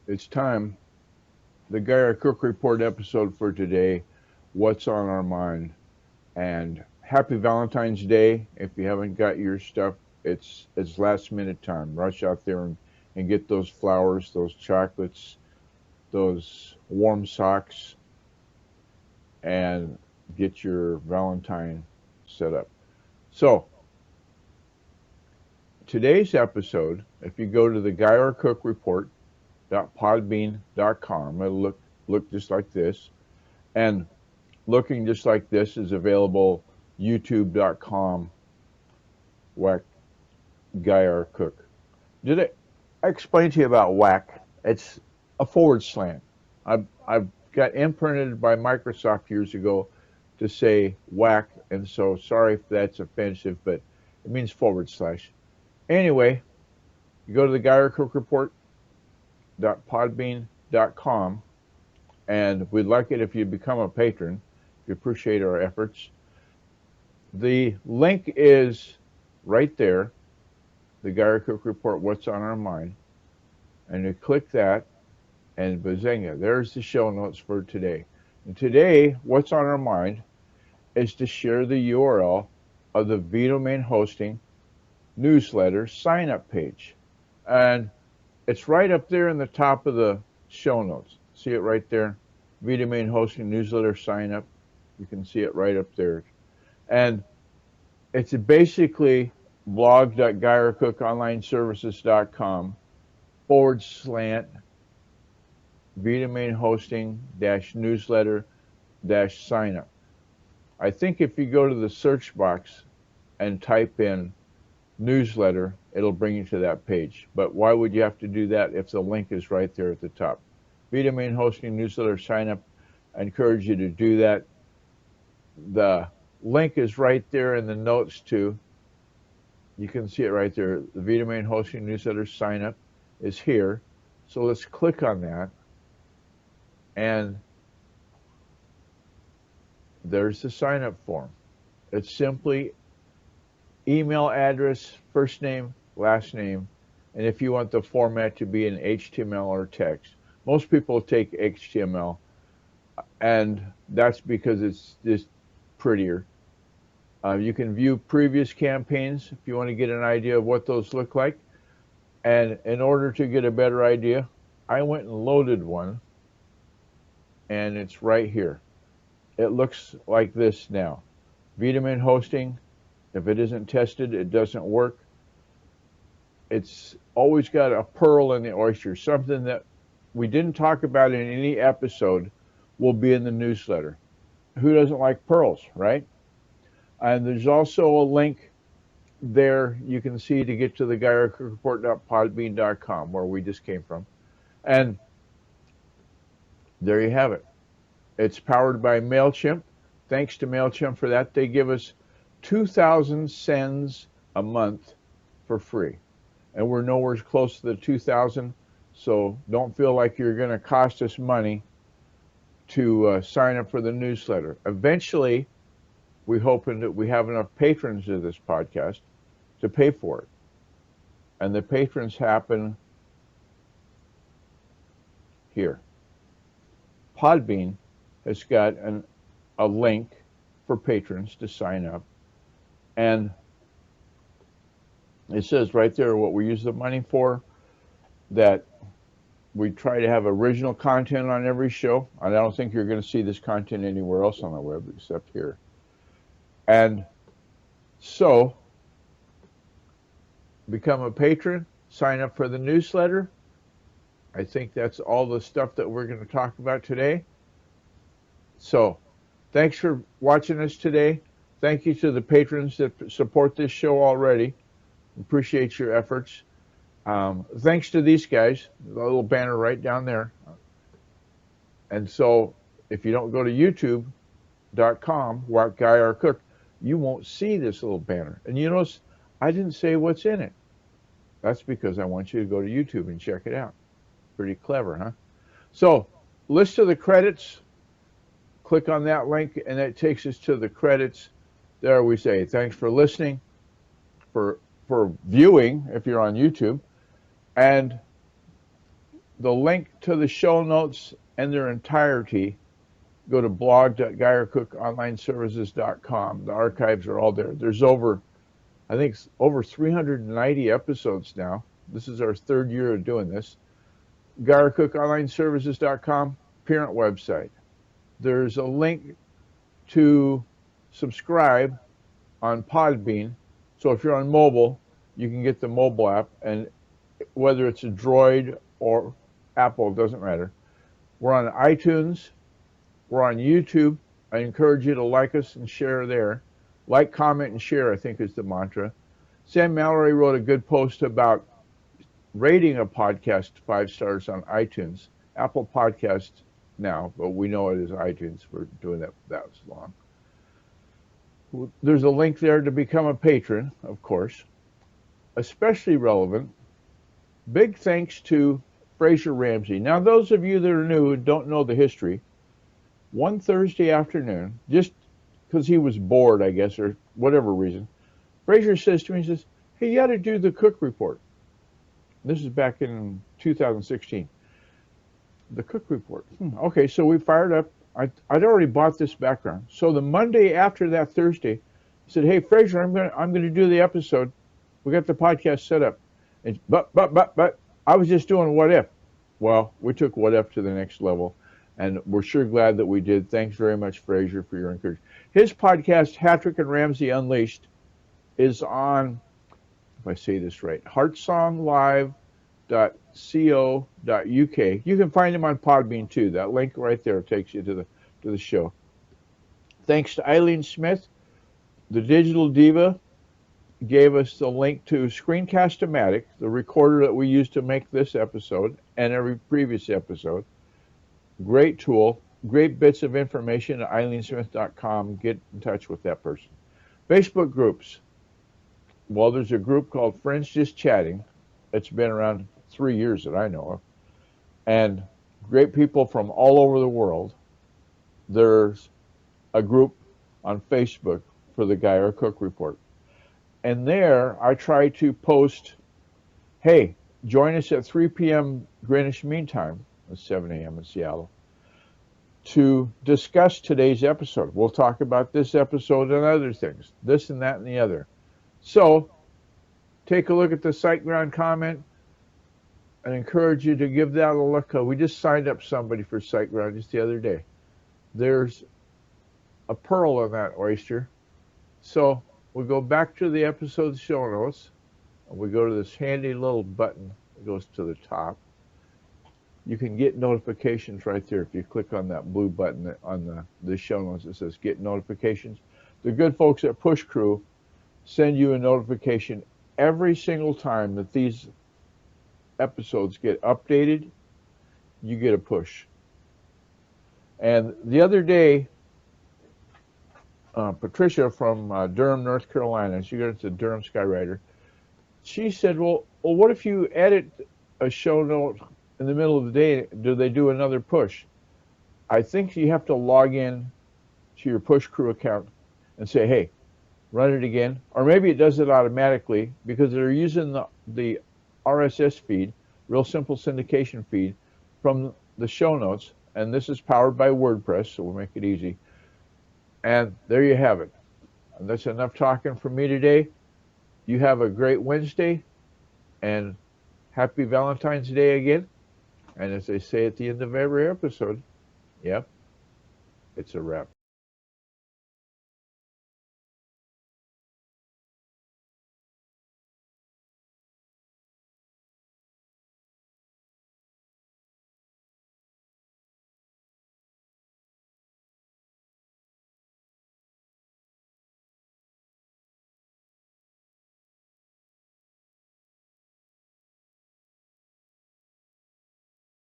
It's time. The Guy Cook Report episode for today. What's on our mind? And happy Valentine's Day. If you haven't got your stuff, it's last minute time. Rush out there and get those flowers, those chocolates, those warm socks, and get your Valentine set up. So today's episode, if you go to the Guy Cook Report podbean.com. It'll look just like this. And looking just like this is available youtube.com whack Guy R. Cook. Did I explain to you about whack? It's a forward slant. I've got imprinted by Microsoft years ago to say whack, and so sorry if that's offensive, but it means forward slash. Anyway, you go to the Guy R. Cook Report podbean.com, and we'd like it if you become a patron, if you appreciate our efforts. The link is right there, the Guy Cook Report, What's on Our Mind, and you click that, and bazinga, there's the show notes for today. And today, What's on Our Mind is to share the URL of the vDomainHosting newsletter sign-up page. And it's right up there in the top of the show notes. See it right there? vDomainHosting newsletter sign up. You can see it right up there. And it's basically blog.guyercookonlineservices.com / vDomainHosting newsletter sign up. I think if you go to the search box and type in newsletter, it'll bring you to that page. But why would you have to do that if the link is right there at the top? vDomainHosting newsletter sign up. I encourage you to do that. The link is right there in the notes too. You can see it right there. The vDomainHosting newsletter sign up is here. So let's click on that. And there's the sign up form. It's simply email address, first name, last name, and if you want the format to be in HTML or text. Most people take HTML, and that's because it's just prettier. You can view previous campaigns if you want to get an idea of what those look like. And in order to get a better idea, I went and loaded one, and it's right here. It looks like this now. vDomainHosting. If it isn't tested, it doesn't work. It's always got a pearl in the oyster, something that we didn't talk about in any episode will be in the newsletter. Who doesn't like pearls, right? And there's also a link there you can see to get to the guyercookreport.podbean.com where we just came from. And there you have it. It's powered by MailChimp. Thanks to MailChimp for that. They give us 2,000 sends a month for free. And we're nowhere close to the 2,000, so don't feel like you're going to cost us money to sign up for the newsletter. Eventually, we hope that we have enough patrons of this podcast to pay for it. And the patrons happen here. Podbean has got a link for patrons to sign up. And it says right there what we use the money for, that we try to have original content on every show. And I don't think you're going to see this content anywhere else on the web except here. And so, become a patron, sign up for the newsletter. I think that's all the stuff that we're going to talk about today. So, thanks for watching us today. Thank you to the patrons that support this show already. Appreciate your efforts. Thanks to these guys, the little banner right down there. And so, if you don't go to youtube.com, Whack Guy R. Cook, you won't see this little banner. And you notice I didn't say what's in it. That's because I want you to go to YouTube and check it out. Pretty clever, huh? So, list of the credits. Click on that link, and that takes us to the credits. There we say, thanks for listening, for viewing, if you're on YouTube, and the link to the show notes and their entirety, go to blog.guyercookonlineservices.com. The archives are all there. There's I think, over 390 episodes now. This is our third year of doing this. GuyerCookOnlineServices.com, parent website. There's a link to subscribe on Podbean. So if you're on mobile, you can get the mobile app, and whether it's a Droid or Apple, it doesn't matter. We're on iTunes. We're on YouTube. I encourage you to like us and share there. Like, comment, and share, I think, is the mantra. Sam Mallory wrote a good post about rating a podcast 5 stars on iTunes. Apple Podcasts now, but we know it is iTunes. We're doing that long. There's a link there to become a patron, of course. Especially relevant, big thanks to Fraser Ramsey. Now, those of you that are new and don't know the history, one Thursday afternoon, just because he was bored, I guess, or whatever reason, Fraser says to me, he says, hey, you got to do the Cook Report. This is back in 2016. The Cook Report. Okay, so we fired up. I'd already bought this background. So the Monday after that Thursday, he said, hey, Fraser, I'm going to do the episode. We got the podcast set up. And, but, I was just doing what if. Well, we took what if to the next level, and we're sure glad that we did. Thanks very much, Fraser, for your encouragement. His podcast, Hattrick and Ramsey Unleashed, is on, if I say this right, heartsonglive.co.uk. You can find him on Podbean too. That link right there takes you to the show. Thanks to Eileen Smith, the digital diva, gave us the link to Screencast-O-Matic, the recorder that we use to make this episode and every previous episode. Great tool, great bits of information at eileensmith.com. Get in touch with that person. Facebook groups. Well, there's a group called Friends Just Chatting. It's been around 3 years that I know of. And great people from all over the world. There's a group on Facebook for the Guyer Cook Report. And there I try to post, hey, join us at 3 p.m. Greenwich Mean Time, it's 7 a.m. in Seattle, to discuss today's episode. We'll talk about this episode and other things, this and that and the other. So take a look at the SiteGround comment. I encourage you to give that a look. We just signed up somebody for SiteGround just the other day. There's a pearl in that oyster. So we go back to the episode show notes, and we go to this handy little button that goes to the top. You can get notifications right there. If you click on that blue button on the show notes, it says get notifications. The good folks at Push Crew send you a notification every single time that these episodes get updated. You get a push. And the other day, Patricia from Durham, North Carolina, she got into Durham Skywriter. She said, well, what if you edit a show note in the middle of the day? Do they do another push? I think you have to log in to your Push Crew account and say, hey, run it again. Or maybe it does it automatically because they're using the RSS feed, Real Simple Syndication feed, from the show notes. And this is powered by WordPress, so we'll make it easy. And there you have it. And that's enough talking for me today. You have a great Wednesday, and happy Valentine's Day again. And as they say at the end of every episode, yep, it's a wrap.